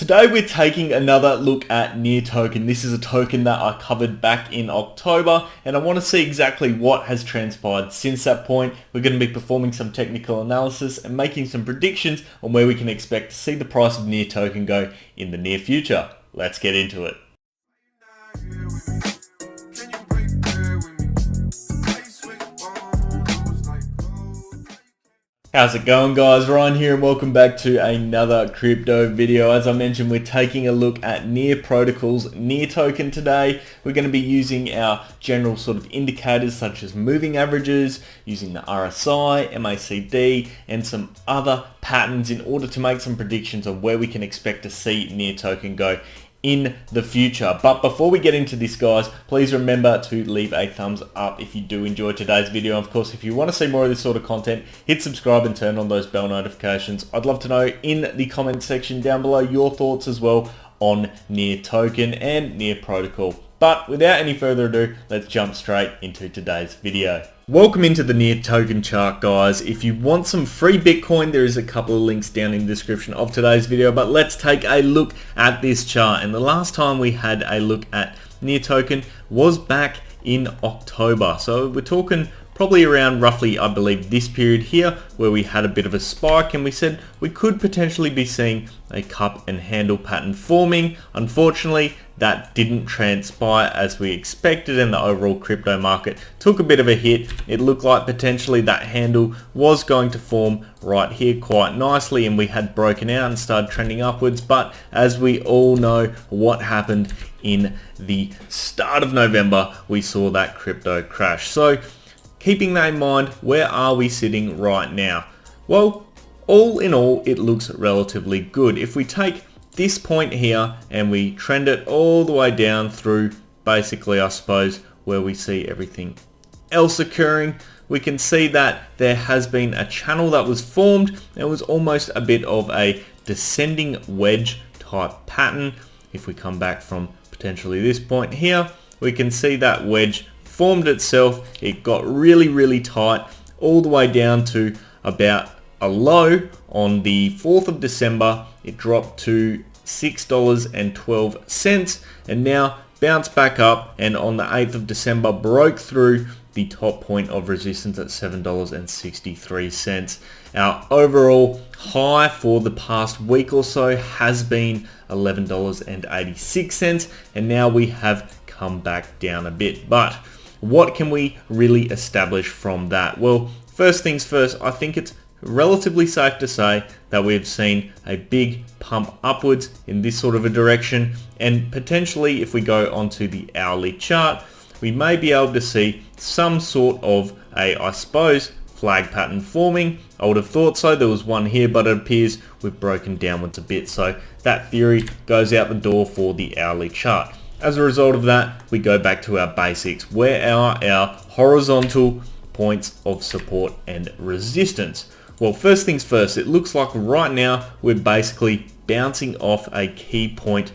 Today we're taking another look at Near token. This is a token that I covered back in October and I want to see exactly what has transpired since that point. We're going to be performing some technical analysis and making some predictions on where we can expect to see the price of Near token go in the near future. Let's get into it. How's it going, guys? Ryan here and welcome back to another crypto video. As I mentioned, we're taking a look at Near Protocol's Near token today. We're going to be using our general sort of indicators such as moving averages, using the RSI, MACD and some other patterns in order to make some predictions of where we can expect to see Near token go in the future. But before we get into this, guys, please remember to leave a thumbs up if you do enjoy today's video. Of course, if you want to see more of this sort of content, hit subscribe and turn on those bell notifications. I'd love to know in the comment section down below your thoughts as well on Near token and Near protocol. But without any further ado, let's jump straight into today's video. Welcome into the Near token chart, guys. If you want some free Bitcoin, there is a couple of links down in the description of today's video, but let's take a look at this chart. And the last time we had a look at Near token was back in October. So we're talking probably around roughly, I believe, this period here where we had a bit of a spike and we said we could potentially be seeing a cup and handle pattern forming. Unfortunately, that didn't transpire as we expected and the overall crypto market took a bit of a hit. It looked like potentially that handle was going to form right here quite nicely and we had broken out and started trending upwards, but as we all know what happened in the start of November, we saw that crypto crash. So keeping that in mind, where are we sitting right now? Well, all in all, it looks relatively good. If we take this point here and we trend it all the way down through basically, I suppose, where we see everything else occurring, we can see that there has been a channel that was formed. It was almost a bit of a descending wedge type pattern. If we come back from potentially this point here, we can see that wedge formed itself. It got really tight all the way down to about a low on the 4th of December. It dropped to $6.12 and now bounced back up and on the 8th of December broke through the top point of resistance at $7.63. Our overall high for the past week or so has been $11.86 and now we have come back down a bit. But what can we really establish from that? Well, first things first, I think it's relatively safe to say that we've seen a big pump upwards in this sort of a direction, and potentially if we go onto the hourly chart, we may be able to see some sort of a, I suppose, flag pattern forming. I would have thought so. There was one here, but it appears we've broken downwards a bit. So that theory goes out the door for the hourly chart. As a result of that, we go back to our basics. Where are our horizontal points of support and resistance? Well, first things first, it looks like right now we're basically bouncing off a key point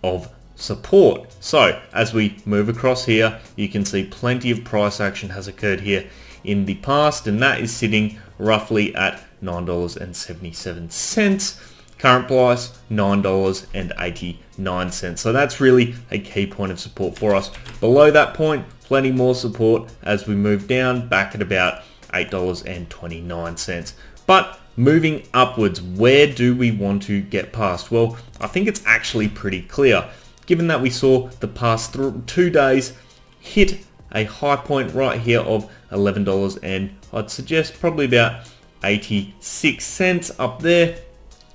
of support. So as we move across here, you can see plenty of price action has occurred here in the past, and that is sitting roughly at $9.77. Current price, $9.89. So that's really a key point of support for us. Below that point, plenty more support as we move down back at about $8.29. But moving upwards, where do we want to get past? Well, I think it's actually pretty clear. Given that we saw the past 2 days hit a high point right here of $11 and I'd suggest probably about 86 cents up there.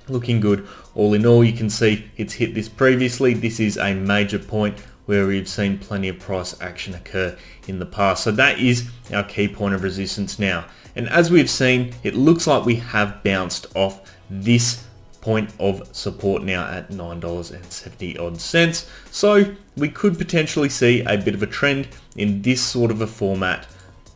Looking good. All in all, you can see it's hit this previously. This is a major point where we've seen plenty of price action occur in the past. So that is our key point of resistance now. And as we've seen, it looks like we have bounced off this point of support now at $9.70 odd cents. So we could potentially see a bit of a trend in this sort of a format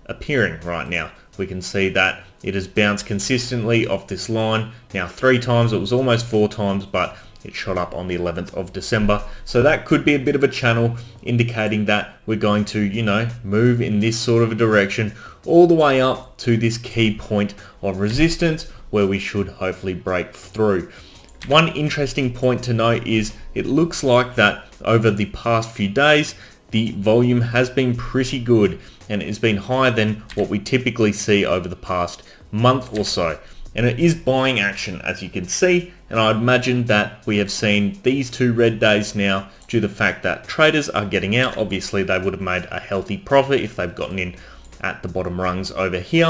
appearing right now. We can see that it has bounced consistently off this line now 3 times. It was almost 4 times, but it shot up on the 11th of December. So that could be a bit of a channel indicating that we're going to, move in this sort of a direction all the way up to this key point of resistance where we should hopefully break through. one interesting point to note is it looks like that over the past few days, the volume has been pretty good and it's been higher than what we typically see over the past month or so. And it is buying action, as you can see, and I'd imagine that we have seen these 2 red days now due to the fact that traders are getting out. Obviously they would have made a healthy profit if they've gotten in at the bottom rungs over here,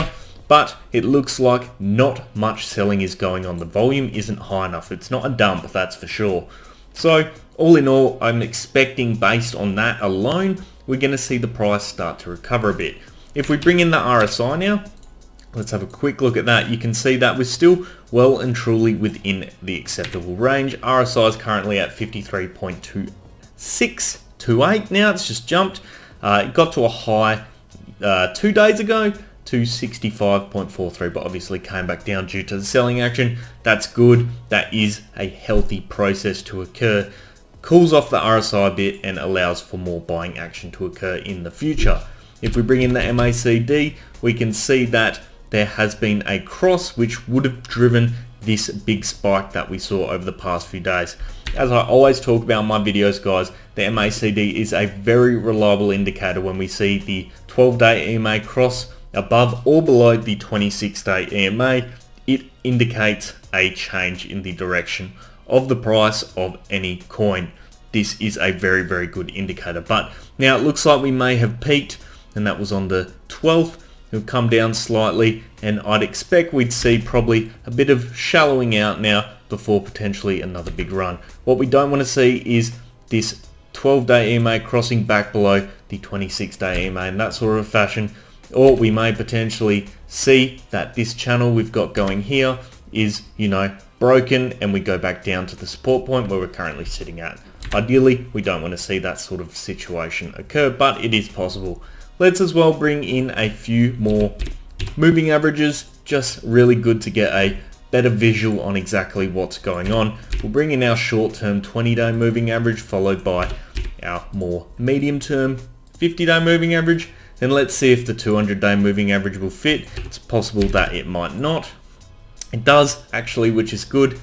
but it looks like not much selling is going on. The volume isn't high enough. It's not a dump, that's for sure. So all in all, I'm expecting based on that alone, we're going to see the price start to recover a bit. If we bring in the RSI now, let's have a quick look at that. You can see that we're still well and truly within the acceptable range. RSI is currently at 53.2628 now. It's just jumped. It got to a high 2 days ago to 65.43, but obviously came back down due to the selling action. That's good. That is a healthy process to occur. Cools off the RSI a bit and allows for more buying action to occur in the future. If we bring in the MACD, we can see that there has been a cross which would have driven this big spike that we saw over the past few days. As I always talk about in my videos, guys, the MACD is a very reliable indicator. When we see the 12-day EMA cross above or below the 26-day EMA, it indicates a change in the direction of the price of any coin. This is a very, very good indicator. But now it looks like we may have peaked, and that was on the 12th. It'll come down slightly, and I'd expect we'd see probably a bit of shallowing out now before potentially another big run. What we don't want to see is this 12-day EMA crossing back below the 26-day EMA in that sort of fashion, or we may potentially see that this channel we've got going here is, broken, and we go back down to the support point where we're currently sitting at. Ideally, we don't want to see that sort of situation occur, but it is possible. Let's as well bring in a few more moving averages, just really good to get a better visual on exactly what's going on. We'll bring in our short-term 20-day moving average, followed by our more medium-term 50-day moving average. Then let's see if the 200-day moving average will fit. It's possible that it might not. It does actually, which is good.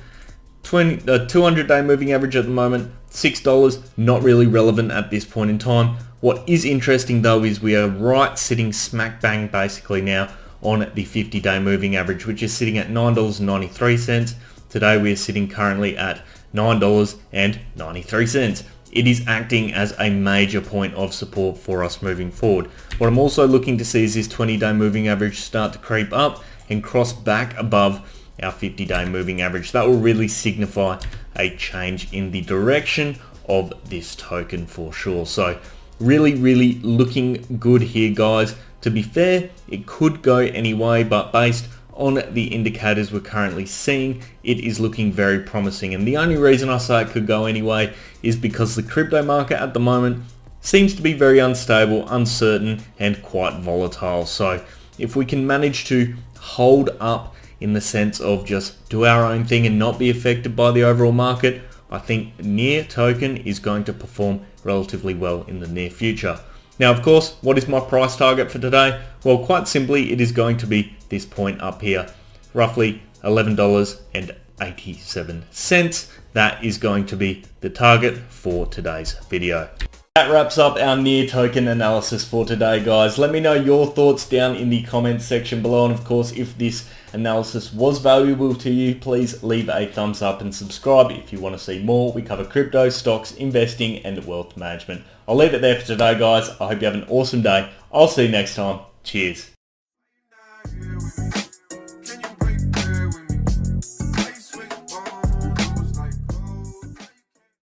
200-day moving average at the moment, $6, not really relevant at this point in time. What is interesting though is we are right sitting smack bang basically now on the 50-day moving average, which is sitting at $9.93. Today we are sitting currently at $9.93. It is acting as a major point of support for us moving forward. What I'm also looking to see is this 20-day moving average start to creep up and cross back above our 50-day moving average. That will really signify a change in the direction of this token for sure. So really looking good here, guys. To be fair, it could go any way, but based on the indicators we're currently seeing, it is looking very promising. And the only reason I say it could go anyway is because the crypto market at the moment seems to be very unstable, uncertain, and quite volatile. So if we can manage to hold up in the sense of just do our own thing and not be affected by the overall market, I think NEAR token is going to perform relatively well in the near future. Now, of course, what is my price target for today? Well, quite simply, it is going to be this point up here, roughly $11.87. That is going to be the target for today's video. That wraps up our NEAR token analysis for today, guys. Let me know your thoughts down in the comments section below. And of course, if this analysis was valuable to you, please leave a thumbs up and subscribe if you want to see more. We cover crypto, stocks, investing, and wealth management. I'll leave it there for today, guys. I hope you have an awesome day. I'll see you next time. Cheers.